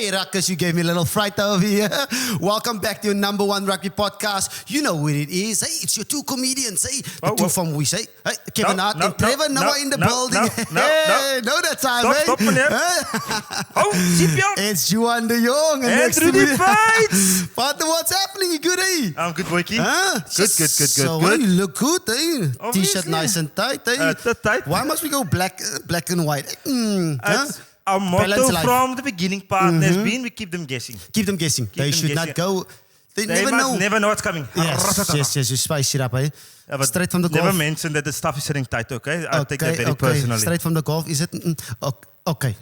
Hey, Ruckers, you gave me a little fright over here. Welcome back to your number one rugby podcast. You know what it is. Hey, it's your two comedians. Hey, the two from we say. Hey, Kevin Hart and Trevor Noah in the building. No, that time, Stop, meneer. Zip jou. It's Juan de Jong. And Rudy Fights. Partner, what's happening? You good, eh? I'm good, boykie. Good. So, you look good, eh? T-shirt nice and tight, eh? Tight. Why must we go black and white? Our motto from the beginning, partner, has been we keep them guessing. Keep them guessing. They should not go. They never know. Never know what's coming. Yes, you spice it up, eh? Yeah, straight from the golf. Never mention that the stuff is sitting tight, okay? I take that very personally. Straight from the golf, is it? Okay.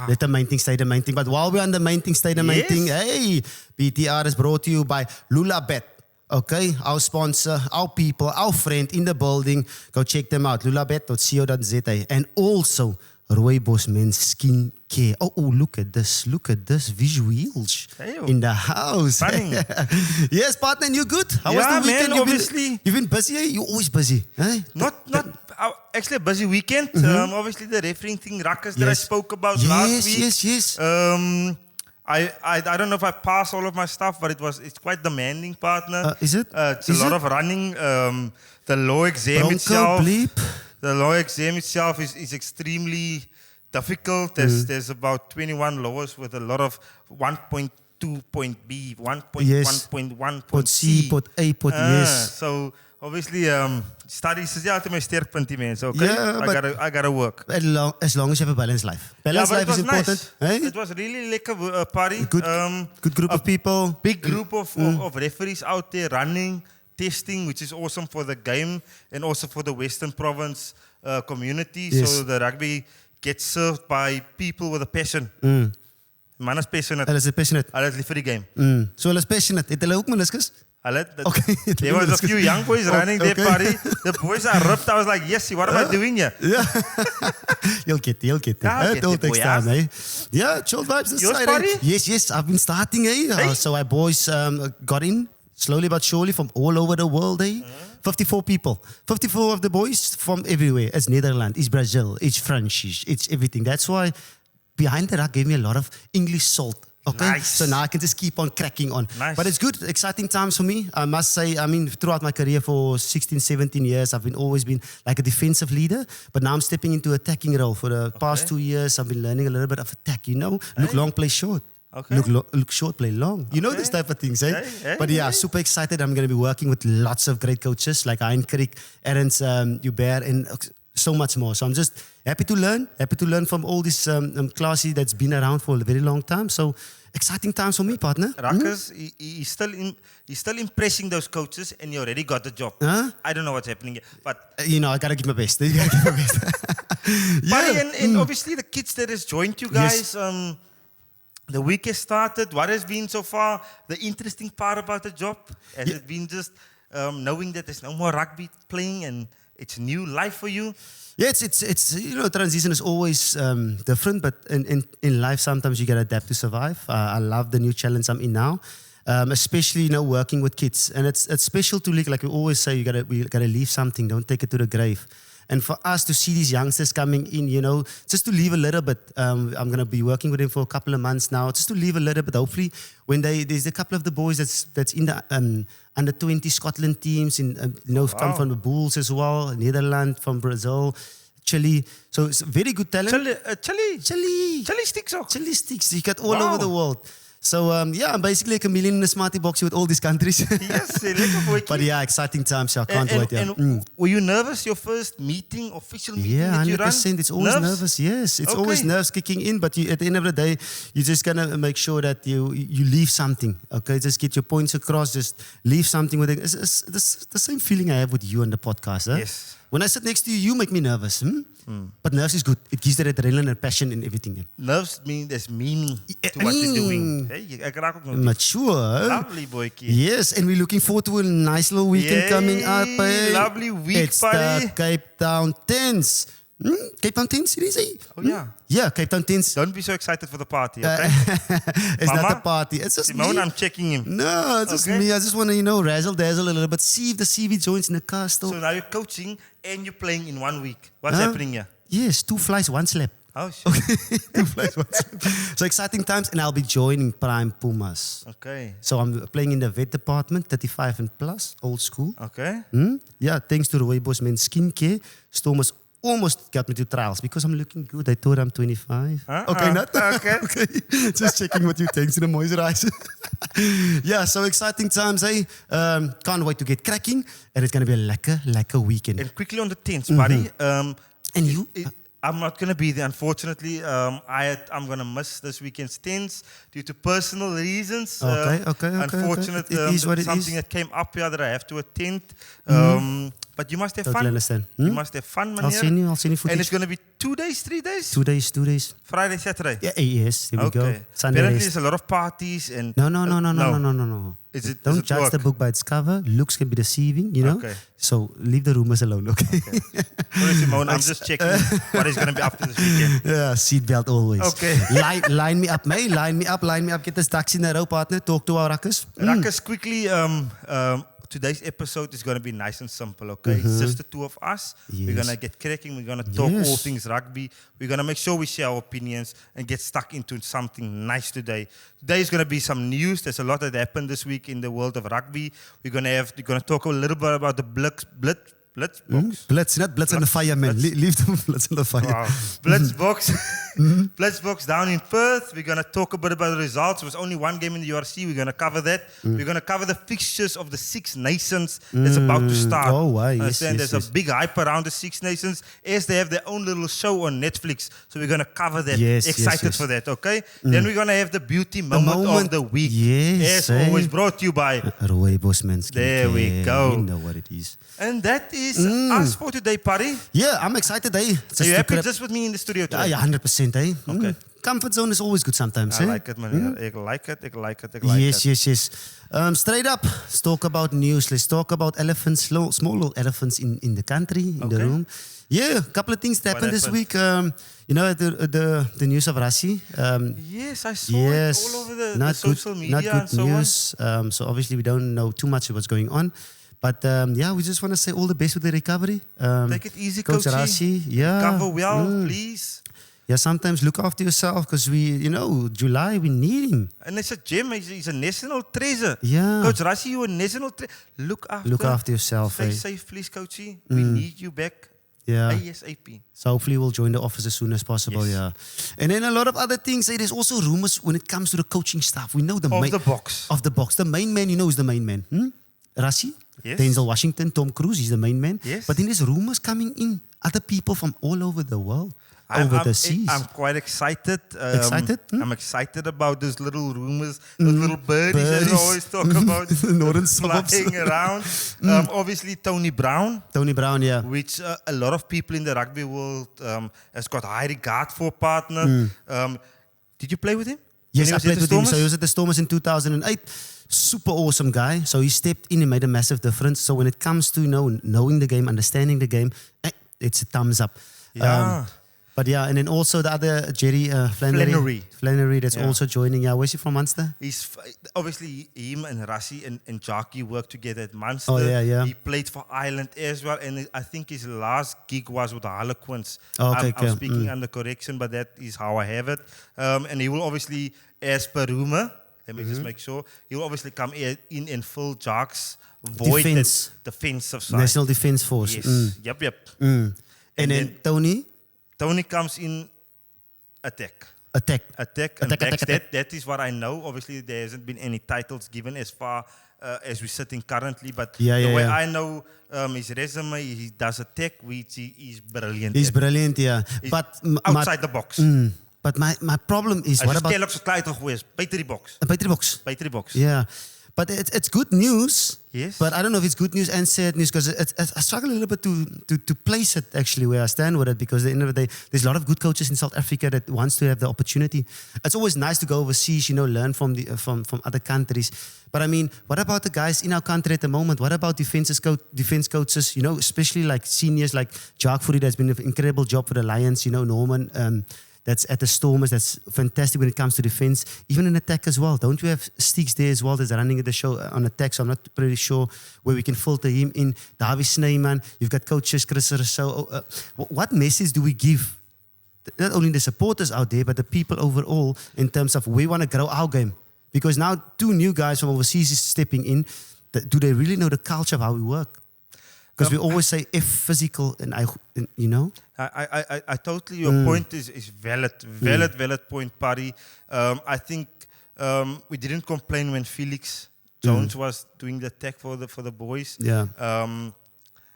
Let the main thing stay the main thing. But while we're on the main thing, stay the main thing. Hey, BTR is brought to you by Lulabet. Okay, our sponsor, our people, our friend in the building. Go check them out, lulabet.co.za. And also, Rooibos Man skin care. Oh, look at this visuals in the house. Yes, partner, and you good? How was the weekend? Man, obviously. You've been busy, eh? You're always busy. Eh? Not actually a busy weekend. Obviously, the refereeing thing, Ruckers, that I spoke about last week. Yes. I don't know if I passed all of my stuff, but it's quite demanding, partner. Is it? It's a lot of running. The law exam itself. The law exam itself is extremely difficult. There's about 21 laws with a lot of 1.2 point B, 1.1.1 point C. Pot A, pot yes. So obviously, studies is my sterkpunt, man. So okay, I gotta work. As long as you have a balanced life. Balanced life is important. Nice. Hey? It was really like a party. Good group of people. Big group of referees out there running, testing, which is awesome for the game and also for the Western Province community. Yes. So the rugby gets served by people with a passion. Man is passionate. Hulle is passionate. Hulle is lief vir die game. So hulle is passionate. Het hulle ook meniscus? Okay. There was a few young boys running their party. The boys are ripped. I was like, yes, what am I doing here? Yeah. You'll get it. It all takes time, eh? Yeah, chill vibes. Yours party? Yes. I've been starting, eh? So our boys got in slowly but surely from all over the world, eh? 54 people. 54 of the boys from everywhere. It's Netherlands, it's Brazil, it's French, it's everything. That's why Behind the Ruck gave me a lot of English salt. Okay, nice. So now I can just keep on cracking on. Nice. But it's good, exciting times for me. I must say, throughout my career for 16, 17 years, I've always been like a defensive leader. But now I'm stepping into attacking role. For the past 2 years, I've been learning a little bit of attack, Look long, play short. Okay. Look short, play long. You know this type of things, eh? But super excited. I'm going to be working with lots of great coaches like Hein Kriek, Ernst Hubert, and so much more. So I'm just happy to learn from all this classes that's been around for a very long time. So exciting times for me, partner. Ruckers, he's still impressing those coaches, and you already got the job. I don't know what's happening here, but I gotta give my best. Buddy, and obviously the kids that has joined you guys. Yes. The week has started. What has been so far the interesting part about the job? Has it been just knowing that there's no more rugby playing and it's new life for you? Yeah, it's transition is always different, but in life sometimes you gotta adapt to survive. I love the new challenge I'm in now, especially working with kids, and it's special to like we always say we gotta leave something. Don't take it to the grave. And for us to see these youngsters coming in, just to leave a little bit. I'm going to be working with them for a couple of months now, just to leave a little bit. Hopefully, when there's a couple of the boys that's in the under 20 Scotland teams, come from the Bulls as well, Netherlands, from Brazil, Chile. So it's very good talent. Chile sticks. Chile sticks. You got all over the world. So, I'm basically like a million in a smarty box with all these countries. Yes, but exciting times. I can't wait. And were you nervous your first official meeting that you ran? 100%. It's always nervous. Yes, it's always nerves kicking in. But at the end of the day, you're just going to make sure that you leave something. Okay, just get your points across. Just leave something with it. It's the same feeling I have with you on the podcast. Yes. When I sit next to you, you make me nervous. But nerves is good. It gives that adrenaline and passion and everything. Nerves mean there's meaning to what you're doing. Mature. Lovely, boykie. Yes, and we're looking forward to a nice little weekend coming up. Lovely week, it's buddy. The Cape Town Tens. Cape Town Tens, it is, eh? Oh, yeah. Yeah, Cape Town Tens. Don't be so excited for the party, okay? It's Mama? not a party. It's just Simone, me. I'm checking him. No, it's just me. I just want to, razzle-dazzle a little bit. See if the CV joins in the car still. So now you're coaching and you're playing in 1 week. What's happening here? Yes, 2 flies, 1 slap. Oh, shit. Two flights, one swim. So exciting times, and I'll be joining Prime Pumas. Okay. So I'm playing in the vet department, 35 and plus, old school. Okay. Yeah, thanks to Rooibos Man skincare, Stormers almost got me to trials because I'm looking good. I thought I'm 25. Okay, not Okay. okay. Just checking what you thanks to the moisturizer. Yeah, so exciting times, eh? Can't wait to get cracking, and it's gonna be a lekker weekend. And quickly on the tents, buddy. And you? I'm not going to be there, unfortunately. I'm going to miss this weekend's tents due to personal reasons. Okay. Unfortunately, It is what it something is. that came up here that I have to attend. But you must have Totally fun. understand. You must have fun, man. I'll send you footage. And it's going to be 2 days, 3 days? 2 days, 2 days. Friday, Saturday? Yeah, yes, there we go. Sunday Apparently rest. there's a lot of parties and... No. Don't Is it judge what? the book by its cover. Looks can be deceiving, you know. Okay. So leave the rumors alone, okay? Sorry, Simone, I'm just checking what is going to be up to this weekend. Yeah, seatbelt always. Okay. Line me up, mate. Line me up. Get this taxi in a row, partner. Talk to our ruckers. Ruckers, quickly, today's episode is going to be nice and simple, okay? It's just the two of us. Yes. We're going to get cracking. We're going to talk Yes. all things rugby. We're going to make sure we share our opinions and get stuck into something nice today. Today is going to be some news. There's a lot that happened this week in the world of rugby. We're going to talk a little bit about the Blitz box. Blitz, not Blitz on the fire, man. Leave the Blitz on the fire. Wow. Blitz box. Blitz box down in Perth. We're going to talk a bit about the results. There was only one game in the URC. We're going to cover that. We're going to cover the fixtures of the Six Nations that's about to start. Oh, wow. Yes, There's a big hype around the Six Nations as they have their own little show on Netflix. So we're going to cover that. Yes, Excited for that, okay? Then we're going to have the beauty moment of the week. Yes, As always, brought to you by... Rooibos Man skincare. There we go. You know what it is. And that is us for today, Paddy. Yeah, I'm excited, eh? Are you happy just with me in the studio today? Yeah, 100%, eh? Okay. Comfort zone is always good sometimes, I eh? like it, man. I like it. Yes. Straight up, let's talk about news. Let's talk about elephants, small little elephants in the country, in the room. Yeah, a couple of things that happened this week. You know, the news of Rassi. Yes, I saw it all over the social media not good and so news. So obviously we don't know too much of what's going on. But yeah, we just want to say all the best with the recovery. Take it easy, Coach Coachy. Rassi. Yeah. Recover well, please. Yeah, sometimes look after yourself because July, we need him. And it's a gem. He's a national treasure. Yeah. Coach Rassi, you're a national treasure. Look after yourself. Stay safe, please, Coachy. We need you back. Yeah. ASAP. So hopefully we'll join the office as soon as possible. Yes. Yeah. And then a lot of other things. There's also rumors when it comes to the coaching staff. We know the Of the box. Of the box. The main man, is the main man. Rassi, Yes. Denzel Washington, Tom Cruise, he's the main man. Yes. But then there's rumors coming in. Other people from all over the world. Over the seas. I'm quite excited. Excited? I'm excited about those little rumors, those little birdies that we always talk about. Northern suburbs. Flying around. Obviously, Tony Brown. Tony Brown, yeah. Which a lot of people in the rugby world has got high regard for, partner. Did you play with him? Yes, I played with him. So he was at the Stormers in 2008. Super awesome guy. So he stepped in and made a massive difference. So when it comes to knowing the game, understanding the game, it's a thumbs up. Yeah. But yeah, and then also the other Jerry Flannery that's also joining. Yeah, where's he from, Munster? He's obviously him and Rassi and Jackie worked together at Munster. Oh, yeah. He played for Ireland as well, and I think his last gig was with the Harlequins. Oh, okay, I'm speaking under correction, but that is how I have it. And he will obviously, as per rumor, let me just make sure, he will obviously come in and fill Jack's void. Defensive side. National Defence Force. Yes. Yep. And then Tony comes in attack. That is what I know. Obviously, there hasn't been any titles given as far as we're sitting currently. But the way I know his resume, he does attack, which he's brilliant. He's brilliant, yeah. But outside the box. But my problem is, what about... Battery box. Yeah. But it's good news. Yes. But I don't know if it's good news and sad news because I struggle a little bit to place it actually where I stand with it, because at the end of the day, there's a lot of good coaches in South Africa that wants to have the opportunity. It's always nice to go overseas, learn from from other countries. But I mean, what about the guys in our country at the moment? What about defense coaches, especially like seniors like Jacques Fourie, that's been an incredible job for the Lions, Norman, that's at the Stormers. That's fantastic when it comes to defense. Even in attack as well. Don't you have Sticks there as well that's running the show on attack? So I'm not pretty sure where we can filter him in. Davy Snyman. You've got coaches, Chris Rousseau. What message do we give not only the supporters out there, but the people overall in terms of we want to grow our game. Because now 2 new guys from overseas is stepping in. Do they really know the culture of how we work? Because we always say F physical and you know. I totally, your point is valid point, Paddy. I think we didn't complain when Felix Jones was doing the tech for the boys. Yeah.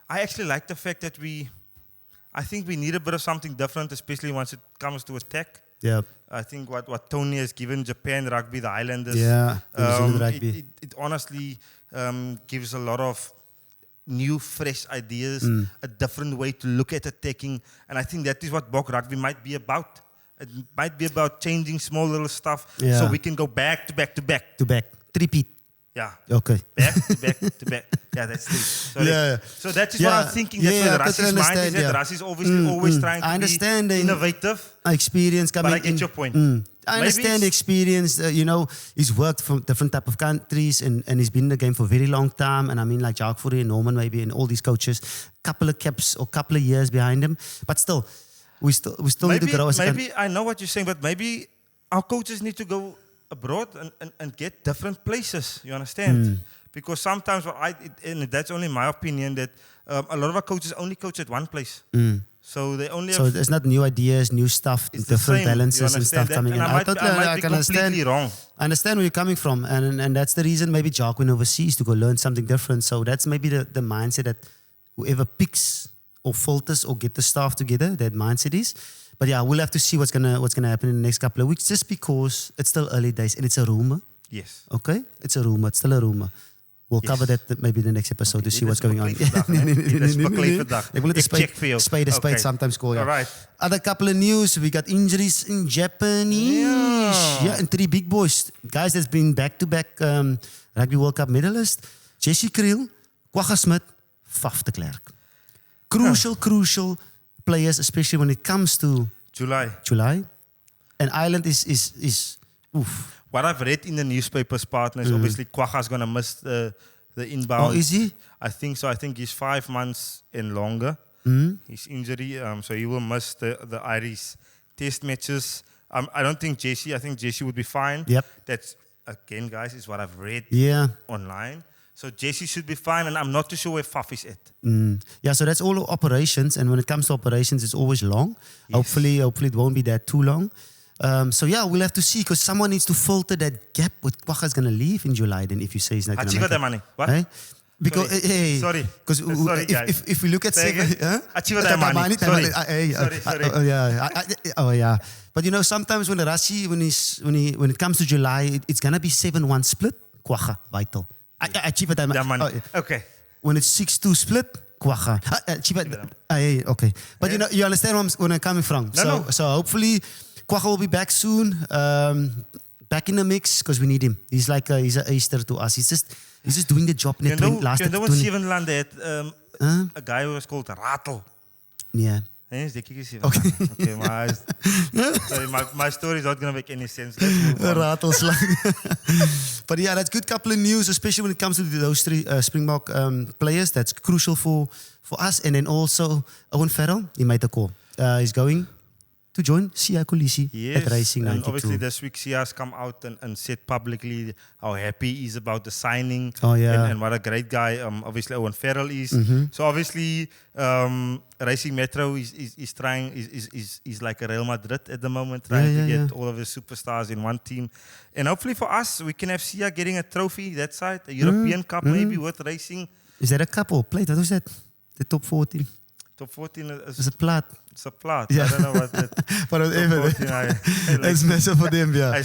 I actually like the fact that I think we need a bit of something different, especially once it comes to attack. Yeah. I think what Tony has given Japan Rugby, the Islanders, Rugby. It honestly gives a lot of new, fresh ideas, a different way to look at attacking. And I think that is what Bok Rugby might be about. It might be about changing small little stuff so we can go back to back to back. To back. Repeat. Yeah. Okay. Back to back to back. Yeah, that's it. So that is what I'm thinking. That's where Rassi's mind is at. Rassi's obviously always trying to be innovative. Experience coming but I get your point. I understand the experience. He's worked from different type of countries and he's been in the game for a very long time. And I mean, like Jacques Fourie and Norman maybe and all these coaches, couple of caps or couple of years behind him. But still, we still need to grow. Maybe I know what you're saying, but maybe our coaches need to go abroad and get different places. You understand? Because sometimes, and that's only my opinion, that a lot of our coaches only coach at one place. So they only. So there's not new ideas, new stuff, different balances and stuff coming in. I might be completely wrong. I understand where you're coming from, and that's the reason maybe Jacques went overseas to go learn something different. So that's maybe the mindset that whoever picks or filters or get the staff together, that mindset is. But yeah, we'll have to see what's gonna happen in the next couple of weeks, just because it's still early days and it's a rumor. Yes. Okay, it's a rumor. It's still a rumor. We'll cover that maybe in the next episode to see what's going on. Ek wil net spade sometimes call. All right. Other couple of news. We got injuries in Japanese. Yeah, and 3 big boys. Guys that's been back-to-back Rugby World Cup medalist. Jesse Kriel, Kwagga Smith, Faf de Klerk. Crucial players, especially when it comes to July. And Ireland is oof. What I've read in the newspapers, partners, obviously Kwagga's going to miss the inbound. Oh, is he? I think so. I think he's 5 months and longer. His injury, so he will miss the Irish test matches. I don't think Jesse. I think Jesse would be fine. Yep. That's, again, guys, is what I've read online. So Jesse should be fine, and I'm not too sure where Faf is at. Yeah, so that's all operations, and when it comes to operations, it's always long. Yes. Hopefully it won't be that too long. So yeah, we'll have to see, because someone needs to filter that gap with Kwagga's going to leave in July. Then if you say he's not going to make it. Money. What? Hey? Because sorry. Because if we look at money. Sorry. But you know, sometimes when the Rassi when it comes to July, it's going to be 7-1 split. Kwagga vital. Achieve that money. Okay. When it's 6-2 split. Kwagga. Okay. But you know, you understand where I'm coming from. So hopefully Kwagga will be back soon. Back in the mix, because we need him. He's like he's an Easter to us. He's just doing the job. You know what Zevenland had? A guy who was called Ratel. Yeah. Okay. Sorry, my story is not going to make any sense. But yeah, that's good couple of news, especially when it comes to those 3 Springbok players. That's crucial for us. And then also Owen Farrell, he made a call. He's going to join Siya Kolisi at Racing 92. And obviously this week Siya has come out and said publicly how happy he is about the signing. And what a great guy obviously Owen Farrell is. So obviously Racing Metro is trying, is like a Real Madrid at the moment, trying to get all of the superstars in one team. And hopefully for us, we can have Siya getting a trophy that side, a European Cup maybe with Racing. Is that a cup or plate? What was that? The top 14? Top 14 is a plat. It's a plat. Yeah. I don't know what that. But whatever. It's massive for them, yeah.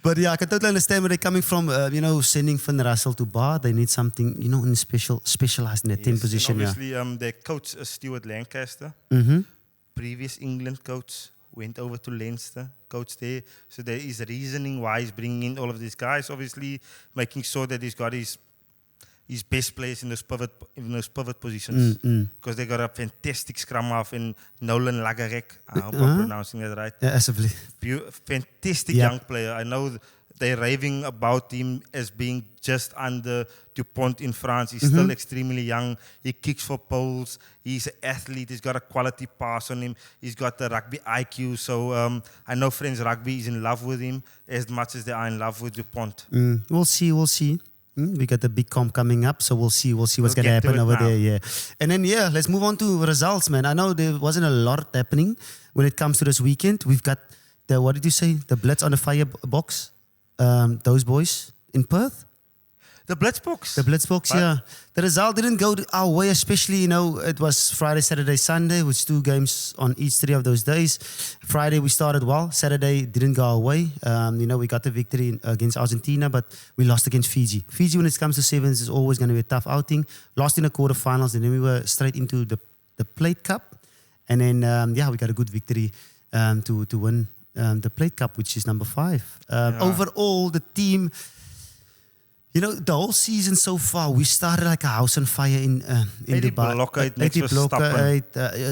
But yeah, I can totally understand where they're coming from. Sending Van Russell to Bar, they need something, in specialized in that 10 position. And obviously, their coach, Stuart Lancaster, previous England coach, went over to Leinster, coached there. So there is reasoning why he's bringing in all of these guys. Obviously, making sure that he's got his best players in those pivot positions, because they got a fantastic scrum half in Nolan Lagarek. I hope I'm pronouncing that right. Yeah, absolutely. Fantastic young player. I know they're raving about him as being just under Dupont in France. He's still extremely young. He kicks for poles. He's an athlete. He's got a quality pass on him. He's got the rugby IQ. So I know Friends Rugby is in love with him as much as they are in love with Dupont. We'll see. We got the big comp coming up, so we'll see what's going to happen over there. Yeah, and then let's move on to results, man. I know there wasn't a lot happening when it comes to this weekend. We've got what did you say? The Blitz on the Fire box. Those boys in Perth. The Blitzbox. The Blitzbox, yeah. The result didn't go our way, especially, it was Friday, Saturday, Sunday, with 2 games on each 3 of those days. Friday, we started well. Saturday didn't go our way. We got the victory against Argentina, but we lost against Fiji. Fiji, when it comes to sevens, is always going to be a tough outing. Lost in the quarterfinals, and then we were straight into the Plate Cup. And then, we got a good victory to win the Plate Cup, which is number 5. Overall, the team... the whole season so far, we started like a house on fire in Dubai. 80 blokke.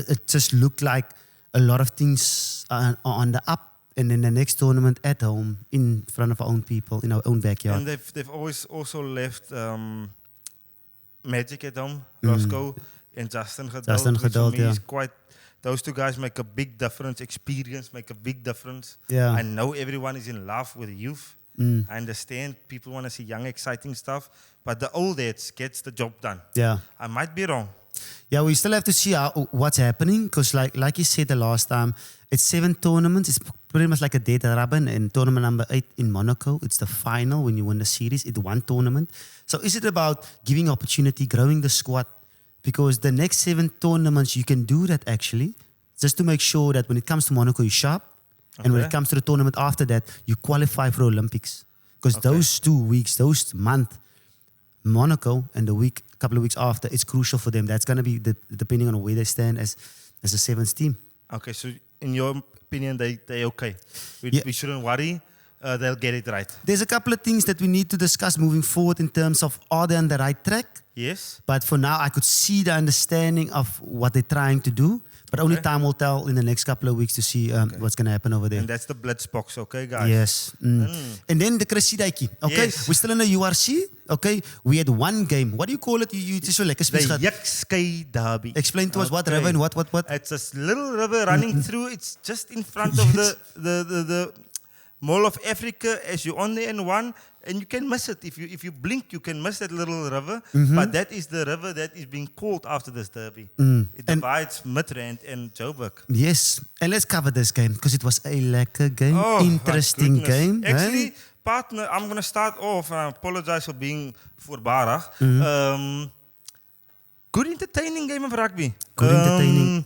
It just looked like a lot of things are on the up. And then the next tournament at home, in front of our own people, in our own backyard. And they've always also left Magic at home, Roscoe and Justin Geduld. Yeah. Those 2 guys make a big difference. Experience make a big difference. Yeah. I know everyone is in love with youth. I understand people want to see young, exciting stuff, but the old heads gets the job done. Yeah, I might be wrong. Yeah, we still have to see what's happening because, like you said the last time, it's 7 tournaments. It's pretty much like a dead rubber. And tournament number 8 in Monaco, it's the final when you win the series. It's 1 tournament. So is it about giving opportunity, growing the squad? Because the next 7 tournaments, you can do that actually, just to make sure that when it comes to Monaco, you're sharp. And when it comes to the tournament after that, you qualify for Olympics. Because those 2 weeks, those month, Monaco and the couple of weeks after, it's crucial for them. That's going to be depending on where they stand as a 7th team. Okay, so in your opinion, they're okay. We shouldn't worry. They'll get it right. There's a couple of things that we need to discuss moving forward in terms of are they on the right track? Yes. But for now, I could see the understanding of what they're trying to do. But only time will tell in the next couple of weeks to see what's going to happen over there. And that's the Blitzbox, okay, guys? Yes. And then the Kresidaiki, okay? Yes. We're still in the URC, okay? We had 1 game. What do you call it? You just so like the Yukskei Derby. Explain to us what river and what? It's a little river running through. It's just in front of the Mall of Africa as you're on the N1. And you can miss it. If you blink, you can miss that little river. But that is the river that is being called after this derby. It divides Midrand and Joburg. Yes. And let's cover this game because it was a lekker game. Interesting game. Actually, partner, I'm going to start off. And I apologize for being voorbarig. Good entertaining game of rugby. Good entertaining.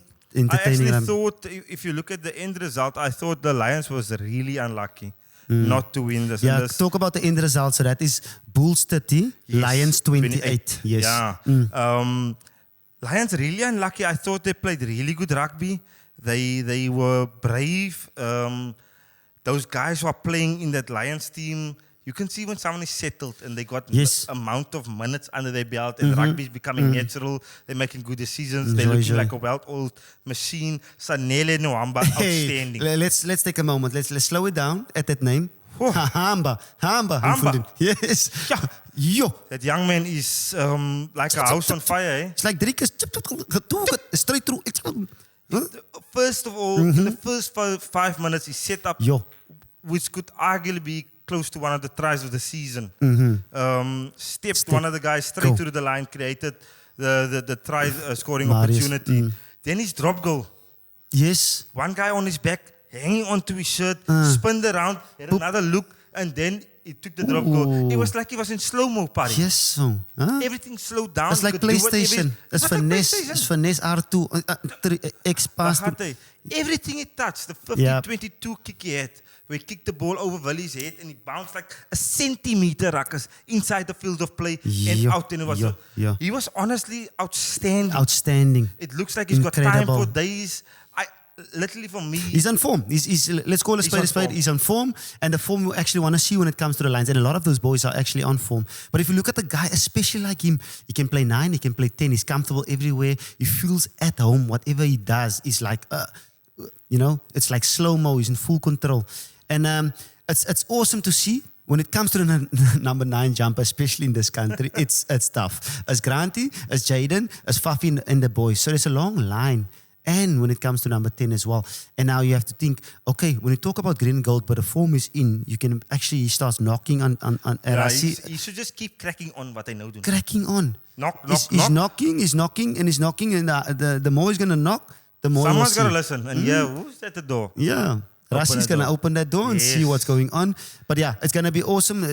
I actually thought, if you look at the end result, I thought the Lions was really unlucky. Not to win this. Yeah, talk about the end result. So that is Bulls 30, Lions 28. Yes. Yeah. Lions really unlucky. I thought they played really good rugby. They were brave. Those guys who are playing in that Lions team, you can see when someone is settled and they got the amount of minutes under their belt and rugby is becoming natural. They're making good decisions. They're looking like a well-oiled machine. Sanele Nwamba, outstanding. Let's take a moment. Let's slow it down at that name. Hamba. Yes. Yeah. Yo. That young man is like a house on fire. Eh? It's like 3 keer straight through. First of all, in the first 5 minutes, he set up, which could arguably be close to one of the tries of the season. Stepped one of the guys straight through the line, created the try scoring opportunity. Then his drop goal. Yes. One guy on his back, hanging onto his shirt, spinned around, had another look, and then he took the drop goal. It was like he was in slow-mo party. Yes. Everything slowed down. It's like PlayStation. It's finesse R2, X pass. Everything he touched, the 50-22 kick he had, where he kicked the ball over Willie's head and he bounced like a centimeter ruckus inside the field of play and out. And it was he was honestly outstanding. It looks like he's got time for days. Literally for me, he's on form. He's let's call it a spade. He's on form, and the form we actually want to see when it comes to the lines. And a lot of those boys are actually on form. But if you look at the guy, especially like him, he can play 9, he can play 10. He's comfortable everywhere. He feels at home. Whatever he does is like, it's like slow mo. He's in full control, and it's awesome to see when it comes to the number 9 jumper, especially in this country, it's tough. As Granty, as Jaden, as Fafi and the boys. So there's a long line. And when it comes to number 10 as well. And now you have to think, okay, when you talk about green and gold, but the form is in, you can actually start knocking on you should just keep cracking on what I know doing. Cracking on. Knock. He's knocking, and the more he's going to knock, the more someone's got to listen. And who's at the door? Yeah. Rassi's going to open that door and see what's going on. But yeah, it's going to be awesome.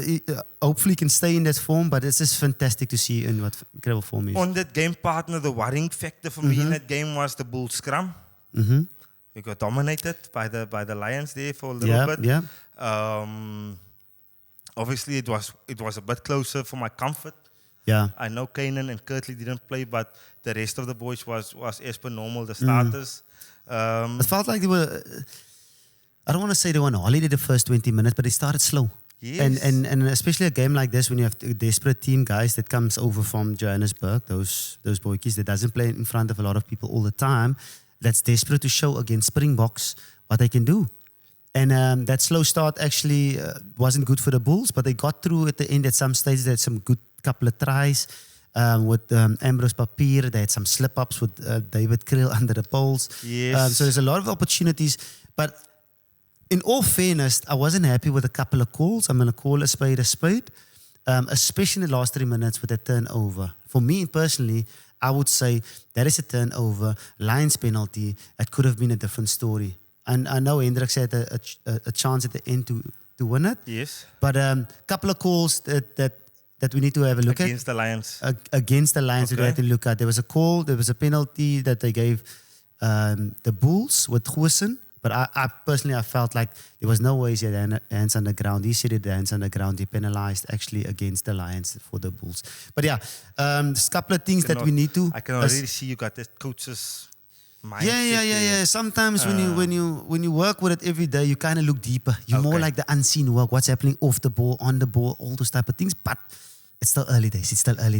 Hopefully he can stay in that form, but it's just fantastic to see in what incredible form is. On that game partner, the worrying factor for me in that game was the bull scrum. We got dominated by the Lions there for a little bit. Yeah. Obviously, it was a bit closer for my comfort. Yeah. I know Kanan and Kirtley didn't play, but the rest of the boys was as per normal, the starters. It felt like they were... I don't want to say they were on holiday the first 20 minutes, but they started slow. Yes. And especially a game like this, when you have a desperate team, guys, that comes over from Johannesburg, those boykies that doesn't play in front of a lot of people all the time, that's desperate to show against Springboks what they can do. And that slow start actually wasn't good for the Bulls, but they got through at the end. At some stage, they had some good couple of tries with Ambrose Papier. They had some slip-ups with David Krill under the poles. Yes. So there's a lot of opportunities, but... In all fairness, I wasn't happy with a couple of calls. I'm going to call a spade, especially in the last 3 minutes with a turnover. For me personally, I would say that is a turnover, Lions penalty. It could have been a different story. And I know Hendrik had a chance at the end to win it. Yes. But a couple of calls that we need to have a look at. Against the Lions. Against the Lions, we had to look at. There was a call, there was a penalty that they gave the Bulls with Goosen. But I personally, I felt like there was no way he had hands on the ground. He said he had hands on the ground. He penalized actually against the Lions for the Bulls. But yeah, there's a couple of things that we need to... I can already see you got that coach's mindset. Yeah. Sometimes when you work with it every day, you kind of look deeper. You're more like the unseen work. What's happening off the ball, on the ball, all those type of things. But it's still early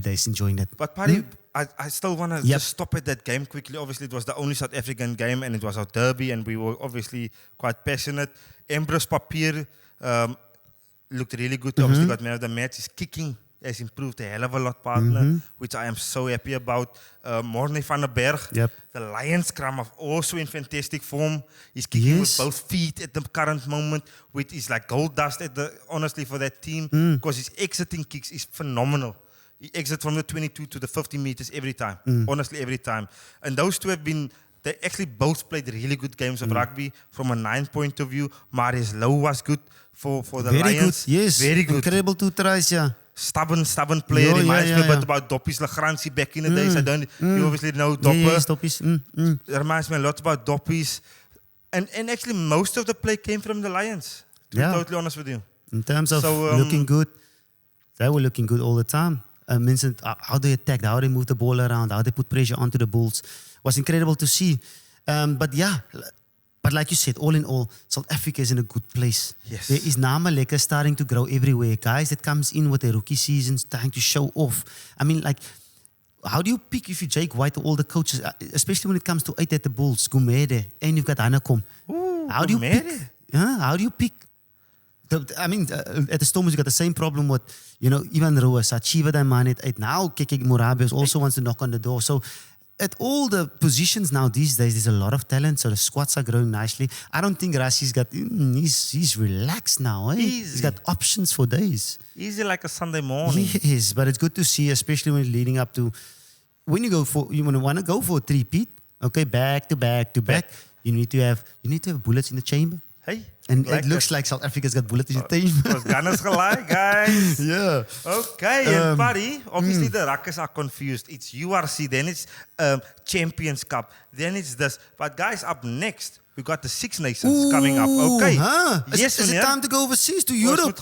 days. Enjoying that. But Paddy, I still want to just stop at that game quickly. Obviously, it was the only South African game and it was our derby and we were obviously quite passionate. Ambrose Papier looked really good. Obviously got man of the match. His kicking has improved a hell of a lot, partner, which I am so happy about. Morne van der Berg, the Lions scrum of also in fantastic form. He's kicking with both feet at the current moment, which is like gold dust honestly for that team because his exiting kicks is phenomenal. He exits from the 22 to the 50 meters every time. Honestly, every time. And those two they actually both played really good games of rugby from a 9 point of view. Marius Low was good for the Lions. Very good, yes. Very good. Incredible 2 tries, yeah. Stubborn player. Reminds me a bit about Doppies Lagranci back in the days. You obviously know Dopper. Yes, Doppies. It reminds me a lot about Doppies. And actually most of the play came from the Lions. To be totally honest with you. In terms of looking good, they were looking good all the time. Mentioned how they attacked, how they moved the ball around, how they put pressure onto the Bulls. Was incredible to see. But like you said, all in all, South Africa is in a good place. Yes. There is Namaleka starting to grow everywhere. Guys that comes in with their rookie seasons, trying to show off. I mean, like, how do you pick if you Jake White or all the coaches, especially when it comes to 8 at the Bulls, Gumede, and you've got Hanakom. How do you pick? How do you pick? At the Stormers, you got the same problem with, Ivan Roos, Achieva Daimane at 8. Now, Keke Morabius also wants to knock on the door. So, at all the positions now these days, there's a lot of talent. So the squads are growing nicely. I don't think Rassi's got... He's relaxed now. Eh? He's got options for days. Easy like a Sunday morning. Yes, but it's good to see, especially when leading up to... When you want to go for a three-peat, okay, back to back, you need to have bullets in the chamber. Hey. And like it looks like South Africa's got bullets in the chamber. Was gunners gelijk, guys. Yeah. Okay, and buddy, obviously the Ruckers are confused. It's URC, then it's Champions Cup, then it's this. But guys, up next, we got the Six Nations coming up. Okay. Yes, is it time to go overseas to Europe?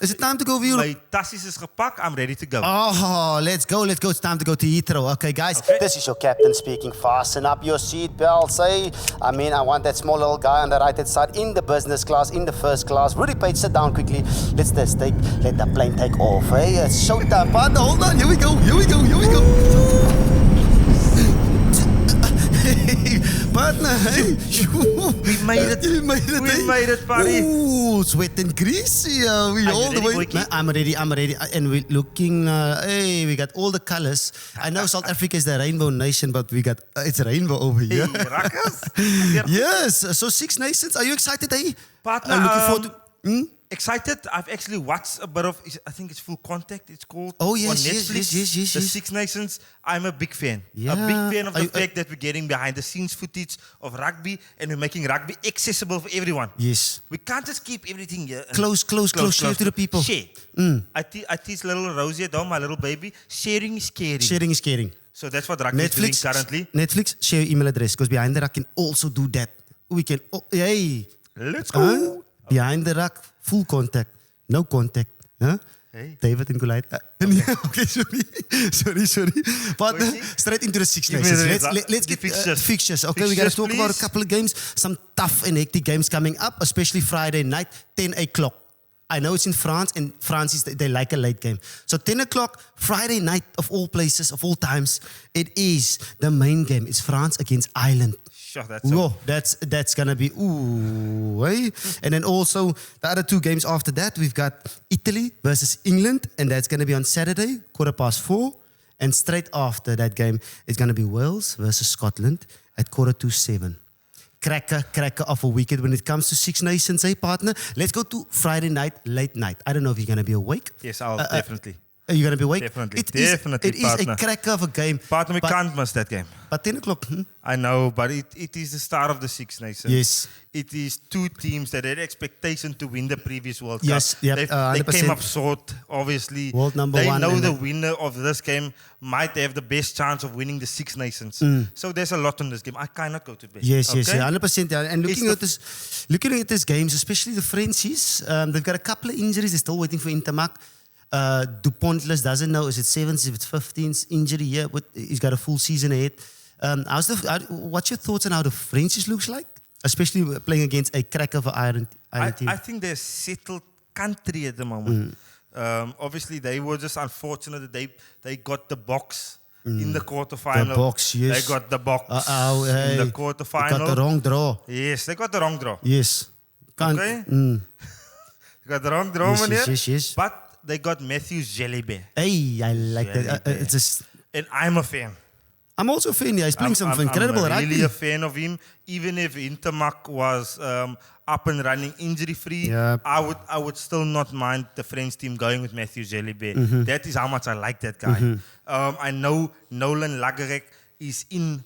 Is it time to go over Europe? My tassies is gepakt. I'm ready to go. Oh, let's go. It's time to go to Heathrow. Okay, guys. Okay. This is your captain speaking. Fasten up your seat belts. I want that small little guy on the right-hand side in the business class, in the first class. Rudy Page, sit down quickly. Let the plane take off. Hey, it's showtime. Partner, hold on. Here we go. partner. Hey. We made it. We made it, buddy. Ooh, sweat and greasy. We all the way. I'm ready. And we're looking. Hey, we got all the colors. I know South Africa is the rainbow nation, but we got it's rainbow over here. Hey, Ruckers. Yes. So Six Nations. Are you excited, eh? Partner, looking forward to. Excited. I've actually watched a bit of, I think it's Full Contact, it's called. Oh, yes, on Netflix. yes. The Six Nations. I'm a big fan. Yeah. A big fan of the fact that we're getting behind the scenes footage of rugby and we're making rugby accessible for everyone. Yes. We can't just keep everything here. Close. Share to the people. Share. I teach little Rosie at home, my little baby. Sharing is caring. Sharing is caring. So that's what rugby is doing currently. Netflix, share your email address because Behind the Ruck can also do that. We can, hey. Let's go. Behind the Ruck, full contact, no contact. Huh? Hey. David and Goliath. Okay, sorry. But straight into the Six Nations. Let's get fixtures. Okay, we got to talk about a couple of games. Some tough and hectic games coming up, especially Friday night, 10 o'clock. I know it's in France, and France they like a late game. So 10 o'clock, Friday night of all places, of all times, it is the main game. It's France against Ireland. Sure, that's gonna be eh? And then also the other two games after that, we've got Italy versus England, and that's gonna be on Saturday, 4:15. And straight after that game, it's gonna be Wales versus Scotland at 6:45. Cracker of a weekend when it comes to Six Nations, partner? Let's go to Friday night, late night. I don't know if you're gonna be awake. Yes, I'll definitely. Are you going to be awake? Definitely. It is a cracker of a game. Partner, we can't miss that game. But 10 o'clock. I know, but it is the start of the Six Nations. Yes. It is two teams that had expectation to win the previous World Cup. Yes, yep, they came up short, obviously. World number they one. They know the winner of this game might have the best chance of winning the Six Nations. So there's a lot on this game. I cannot go to bed. Yes, 100%. Yeah. And looking at these games, especially the Frenchies, they've got a couple of injuries. They're still waiting for Intermac. Dupontless doesn't know, is it 7th, is it 15th injury here, but he's got a full season ahead. What's your thoughts on how the Frenchies looks like? Especially playing against a crack of an iron team. I think they're a settled country at the moment. Obviously, they were just unfortunate that they got the box in the quarterfinal. The box, yes. They got the box in the quarterfinal. They got the wrong draw. Yes, they got the wrong draw. Yes. Okay? They got the wrong draw, yes. But they got Matthews Jellybear. Hey, I like that. And I'm a fan. I'm also a fan. Yeah, he's playing some incredible rugby. I'm really a fan of him. Even if Intermac was up and running, injury free, I would still not mind the French team going with Matthews Jellybear. That is how much I like that guy. I know Nolan Lagerek is in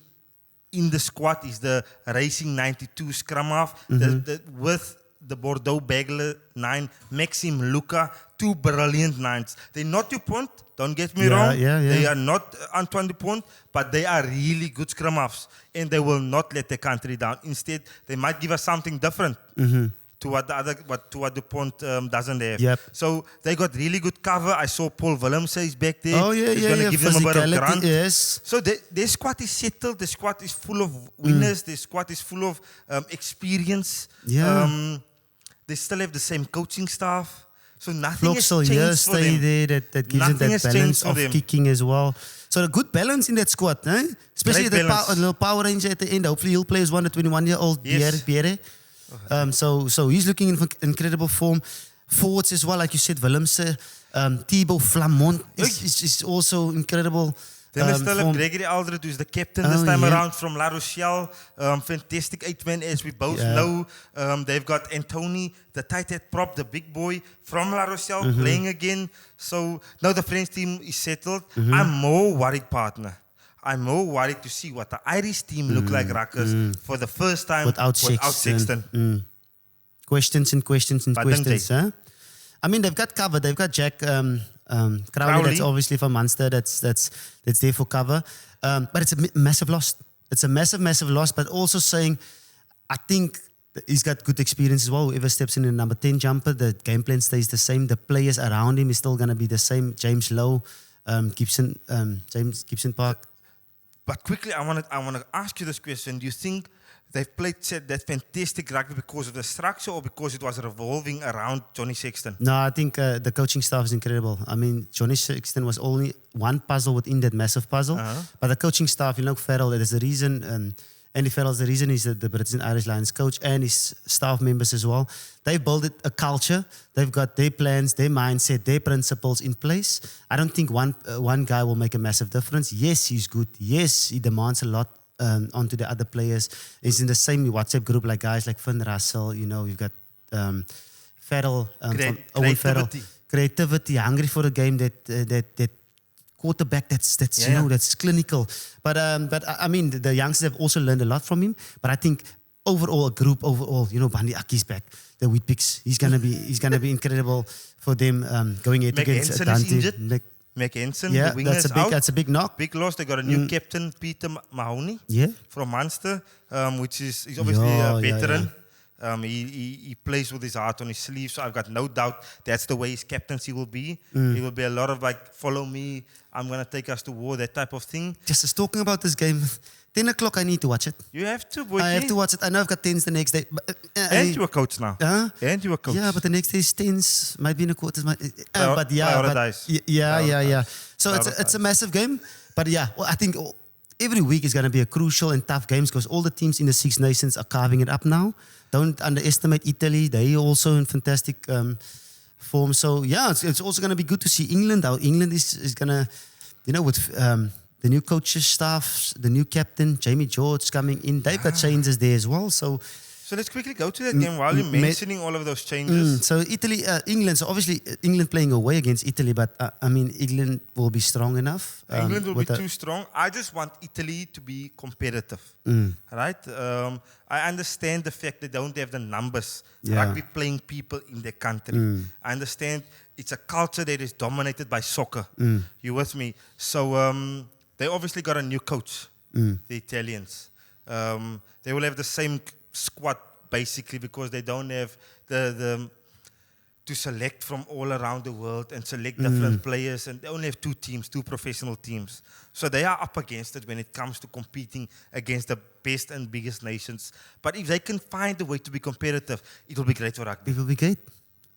the squad. He's the Racing 92 scrum half with the Bordeaux Bagler 9, Maxime Luca, 2 brilliant 9s. They're not Dupont, don't get me wrong. They are not Antoine Dupont, but they are really good scrum halves, and they will not let the country down. Instead, they might give us something different to what Dupont doesn't have. Yep. So they got really good cover. I saw Paul Willemse is back there. Oh, yeah, He's going to give them a bit of grunt. Yes. So their squad is settled. The squad is full of winners. The squad is full of experience. Yeah. They still have the same coaching staff. So nothing has changed for them. There that gives them that balance of kicking as well. So a good balance in that squad, eh? Especially the little Power Ranger at the end. Hopefully he'll play as one, the 21-year-old Pierre. So he's looking in incredible form. Forwards as well, like you said, Willemse, Thibaut Flamont is also incredible. Then they still have Gregory Aldred, who's the captain this time around from La Rochelle. Fantastic 8-man, as we both know. They've got Anthony, the tight head prop, the big boy from La Rochelle, playing again. So now the French team is settled. I'm more worried, partner. I'm more worried to see what the Irish team look like, Ruckers, for the first time without Sexton. Questions. Huh? I mean, they've got cover. They've got Jack Crowley, that's obviously from Munster. That's there for cover. But it's a massive loss. It's a massive loss. But also saying, I think he's got good experience as well. Whoever steps in the number 10 jumper, the game plan stays the same. The players around him is still going to be the same. James Lowe, James Gibson Park. But quickly, I want to ask you this question. Do you think they've played that fantastic rugby because of the structure or because it was revolving around Johnny Sexton? No, I think the coaching staff is incredible. I mean, Johnny Sexton was only one puzzle within that massive puzzle. But the coaching staff, Farrell, there's a reason Andy Farrell's the reason he's the British and Irish Lions coach, and his staff members as well. They've built a culture. They've got their plans, their mindset, their principles in place. I don't think one guy will make a massive difference. Yes, he's good. Yes, he demands a lot onto the other players. He's in the same WhatsApp group like guys like Finn Russell. We've got Farrell, Owen Farrell. Creativity, hungry for a game that quarterback that's that's clinical. But I mean the youngsters have also learned a lot from him. But I think overall, Bandi Aki's back. The Wheat Picks. He's gonna be incredible for them going head against Dante. McHenson, the winger is out. That's a big knock. Big loss. They got a new captain, Peter Mahoney, from Munster, which is he's obviously a veteran. He plays with his heart on his sleeve, so I've got no doubt that's the way his captaincy will be. It will be a lot of follow me, I'm going to take us to war, that type of thing. Just talking about this game, 10 o'clock I need to watch it. You have to, boy. I have to watch it. I know I've got 10s the next day. But, and you're a coach now. And you're a coach. Yeah, but the next day is 10s, might be in the quarters. Prioritize. Yeah. So it's a massive game. But I think every week is going to be a crucial and tough game because all the teams in the Six Nations are carving it up now. Don't underestimate Italy. They're also in fantastic form. So, it's also going to be good to see England. How England is going to, with the new coaches staff, the new captain, Jamie George coming in. They've got changes there as well. So let's quickly go to that game while you're mentioning all of those changes. So England. So obviously England playing away against Italy, but England will be strong enough. England will be too strong. I just want Italy to be competitive, right? I understand the fact they don't have the numbers, rugby playing people in their country. I understand it's a culture that is dominated by soccer. You with me? So they obviously got a new coach, the Italians. They will have the same squad basically because they don't have the to select from all around the world and select different players, and they only have two professional teams. So they are up against it when it comes to competing against the best and biggest nations. But if they can find a way to be competitive, it will be great for rugby. It will be great.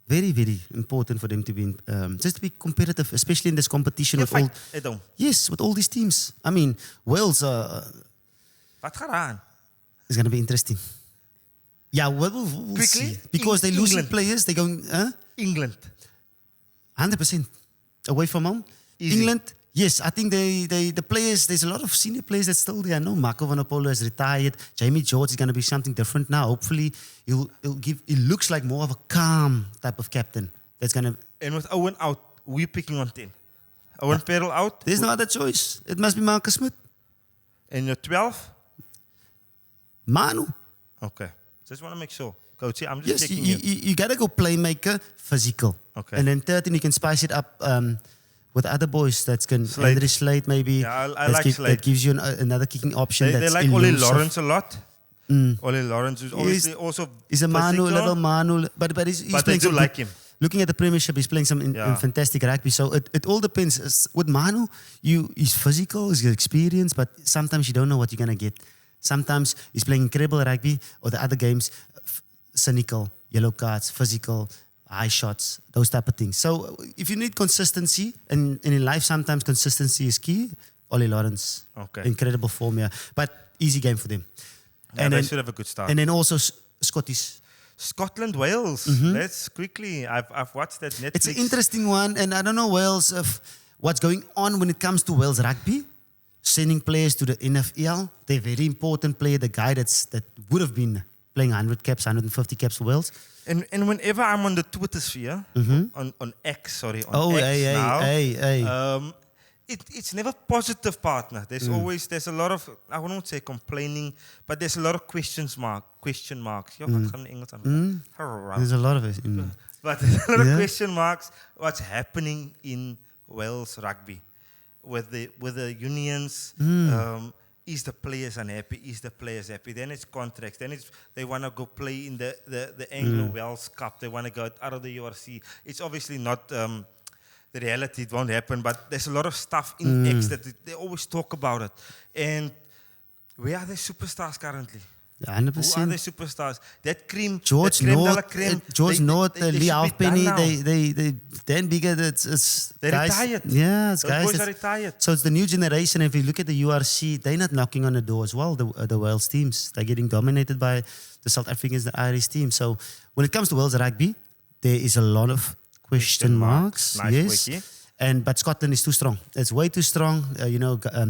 Very, very important for them to be just to be competitive, especially in this competition with all these teams. I mean, Wales. Wat gaan aan? It's going to be interesting. Yeah, we'll see. Because they're losing players. They're going... England. 100%. Away from home. Easy. England, yes. I think the players... There's a lot of senior players that still there. No, Marco Van Apollo has retired. Jamie George is going to be something different now. Hopefully, he'll give... It looks like more of a calm type of captain. That's going to... And with Owen out, who are you picking on 10? Owen Farrell out? There's no other choice. It must be Marcus Smith. And your 12? Manu. Okay. Just want to make sure. Coach, I'm just checking you got to go playmaker, physical. Okay. And then 13, you can spice it up with other boys. That's can Andrew Slade maybe. Yeah, I like Slade. That gives you another kicking option. They like Ollie Lawrence a lot. Ollie Lawrence is obviously also he's a Manu, little Manu. But he's playing they do like him. Looking at the Premiership, he's playing some in fantastic rugby. So it all depends. With Manu, he's physical, he's got experience, but sometimes you don't know what you're going to get. Sometimes he's playing incredible rugby, or the other games, cynical, yellow cards, physical, high shots, those type of things. So if you need consistency, and in life sometimes consistency is key, Ollie Lawrence, incredible form, but easy game for them. Yeah, and they should have a good start. And then also Scottish. Scotland, Wales. Let's quickly, I've watched that Netflix. It's an interesting one, and I don't know Wales, what's going on when it comes to Wales rugby. Sending players to the NFL. They're a very important player, the guy that would have been playing 100 caps, 150 caps for Wales. And whenever I'm on the Twitter sphere, on X, X now, it's never positive, partner. There's a lot of, I won't say complaining, but there's a lot of question marks. There's a lot of it. But there's a lot of question marks what's happening in Wales rugby. With the unions, is the players unhappy? Is the players happy? Then it's contracts. Then they want to go play in the Anglo-Welsh Cup. They want to go out of the URC. It's obviously not the reality. It won't happen. But there's a lot of stuff in X that they always talk about it. And where are the superstars currently? Ja, Who are 100%. the superstars? That cream, George that creme de la North, creme, George North, they Lee should be Halfpenny, done now. they then bigger. It's They're guys. retired. Yeah, it's Those guys. boys are retired. So it's the new generation. If you look at the URC, they're not knocking on the door as well. The Wales teams, they're getting dominated by the South Africans, the Irish team. So when it comes to Wales rugby, there is a lot of question marks. Nice Yes. wiki. But Scotland is too strong. It's way too strong.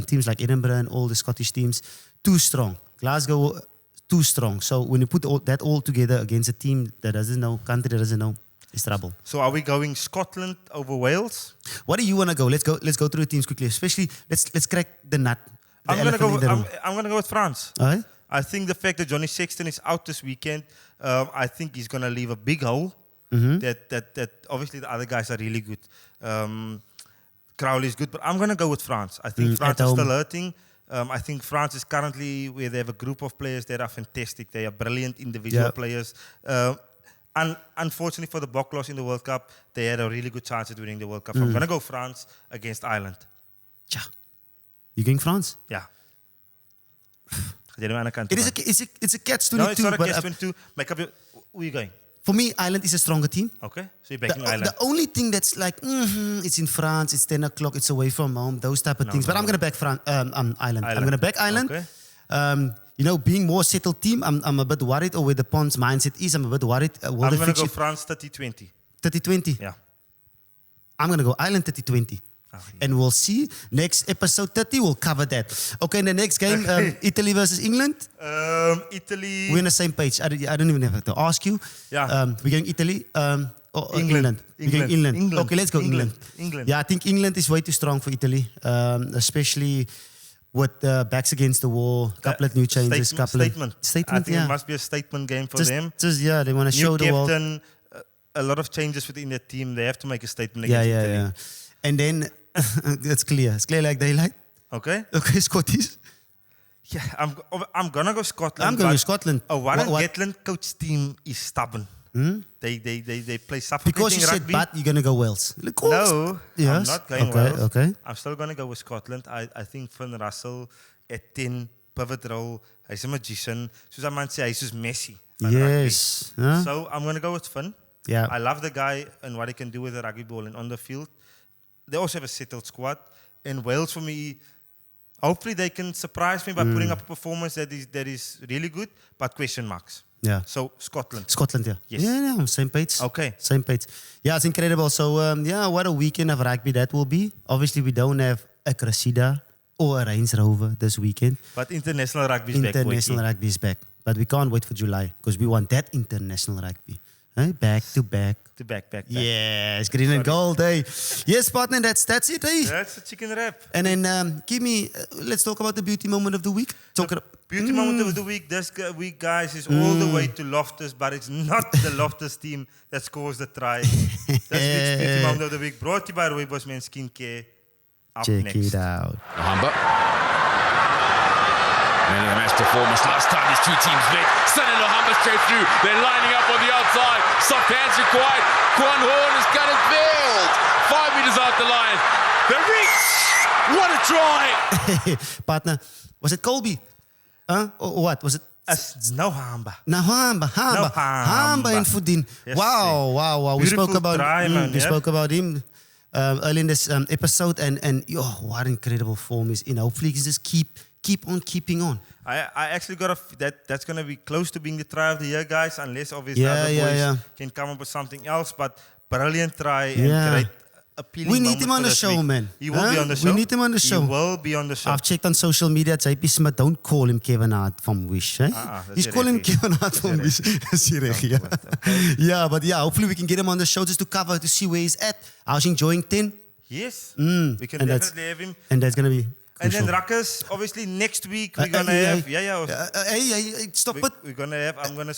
Teams like Edinburgh and all the Scottish teams, too strong. Glasgow, too strong. So when you put that all together against a team that doesn't know, country that doesn't know, it's trouble. So are we going Scotland over Wales? What do you want to go? Let's go through the teams quickly. Especially let's crack the nut. I'm gonna go with France. All right. I think the fact that Johnny Sexton is out this weekend, I think he's gonna leave a big hole. That obviously the other guys are really good. Crowley is good, but I'm gonna go with France. I think France is still hurting. I think France is currently where they have a group of players that are fantastic. They are brilliant individual players. Unfortunately for the Boklos in the World Cup, they had a really good chance at winning the World Cup. So I'm going to go France against Ireland. Ja. You going France? Yeah. It's a catch-22. No, it's not a catch-22. Who are you going? For me, Ireland is a stronger team. Okay, so you're backing Ireland. The only thing that's like, it's in France, it's 10 o'clock, it's away from home, those type of things. But I'm going to back Ireland. I'm going to back Ireland. Okay. Being more settled team, I'm a bit worried, or where the Pond's mindset is, I'm a bit worried. I'm going to go France 30-20. 30-20? Yeah. I'm going to go Ireland 30-20. And we'll see. Next episode 30, we'll cover that. Okay, in the next game, Italy versus England. Italy. We're on the same page. I don't even have to ask you. Yeah. We're going Italy or England. We're going England. Okay, let's go England. England. Yeah, I think England is way too strong for Italy, especially with backs against the wall, couple of new changes. Statement. I think it must be a statement game for them. They want to show the world. New captain, a lot of changes within their team. They have to make a statement against Italy. Yeah. And then it's clear. It's clear like daylight. Okay, Scottish. Yeah, I'm gonna go Scotland. I'm going to Scotland. Warren Gatland coach team is stubborn. They play suffocating because you rugby. said, but you're gonna go Wales. No, yes. I'm not going Wales. Okay. I'm still gonna go with Scotland. I think Finn Russell at 10 pivot role. He's a magician. Soos man sê, he's just Messi. Yes. Huh? So I'm gonna go with Finn. Yeah. I love the guy and what he can do with the rugby ball and on the field. They also have a settled squad. And Wales, for me, hopefully they can surprise me by putting up a performance that is really good, but question marks. Yeah. So Scotland. Scotland, yeah. Yes. Yeah, same page. Okay. Same page. Yeah, it's incredible. So, what a weekend of rugby that will be. Obviously, we don't have a Cressida or a Range Rover this weekend. But international rugby is back. International rugby is back. But we can't wait for July because we want that international rugby. Back to back. Yes, green and gold, hey. Yes, partner, that's it, hey. That's the chicken wrap. And then let's talk about the beauty moment of the week. Beauty moment of the week this week, guys, is all the way to Loftus, but it's not the Loftus team that scores the try. This week's beauty moment of the week brought to you by Rooibos Man Skincare. Check it out. Humber. Man of the match performance. Last time these two teams met. Sending Humber straight through. They're lining up on the outside. Soft hands required. Quan Horn has got it filled. 5 meters out the line. The reach. What a try. Partner, was it Colby? Or what? Was it? No Hamba. Hamba in Fudin. Yes, wow. We spoke about spoke about him early in this episode, and what incredible form he's in. Hopefully, he can just keep on keeping on. I actually got that's going to be close to being the try of the year, guys, unless obviously other boys can come up with something else. But brilliant try and great appealing. We need him on the show, man. He will be on the show. We need him on the show. He will be on the show. I've checked on social media. JP Smith, don't call him Kevin Hart from Wish. He's calling him Kevin Hart from Wish. Yeah, but hopefully we can get him on the show just to cover, to see where he's at. How's he enjoying 10? Yes. We can definitely have him. And that's going to be crucial. And then Ruckers, obviously next week we're going to have... Hey, stop it. We're going to have... I'm going to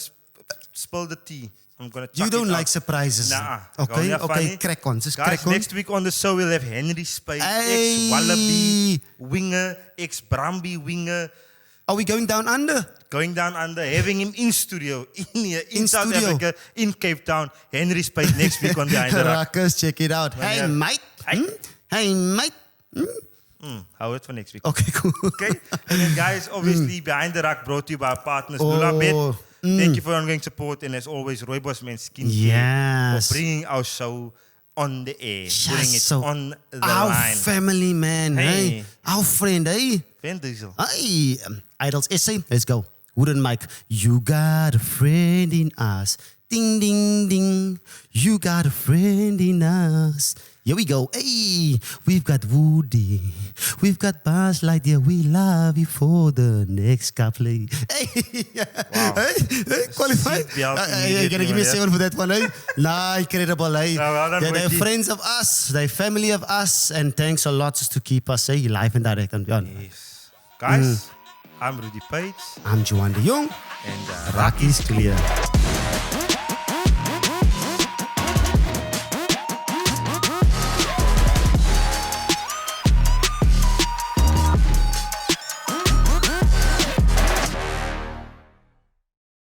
spill the tea. I'm gonna you don't like surprises. Nah. Okay, crack on. Just guys, crack on. Next week on the show we'll have Henry Spade, ex-Wallaby winger, ex-Brumby winger. Are we going down under? Going down under, having him in studio, in South Africa, in Cape Town. Henry Spade next week on Behind the Ruck. Ruckers, check it out. Hey, mate. Hou it for next week. Okay, cool. Okay. And then, guys, obviously, Behind the Ruck brought to you by our partners, Lulabet. Thank you for your ongoing support. And as always, Rooibos Man Skincare for bringing our show on the air. Putting it on the our line. family, man. Hey. Our friend, hey. Van Diesel. Hey. Idols essay. Let's go. Wooden mic. You got a friend in us. Ding, ding, ding. You got a friend in us. Here we go. Hey, we've got Woody. We've got Buzz Lightyear. We love you for the next couple. Hey, Wow. hey, qualified. You're gonna give me a 7 for that one, hey? Nah, incredible, hey? They're friends of us. They're family of us, and thanks a lot just to keep us live and direct and beyond. Yes, guys. I'm Rudy Page. I'm Joanne de Jong. And Ruck is clear.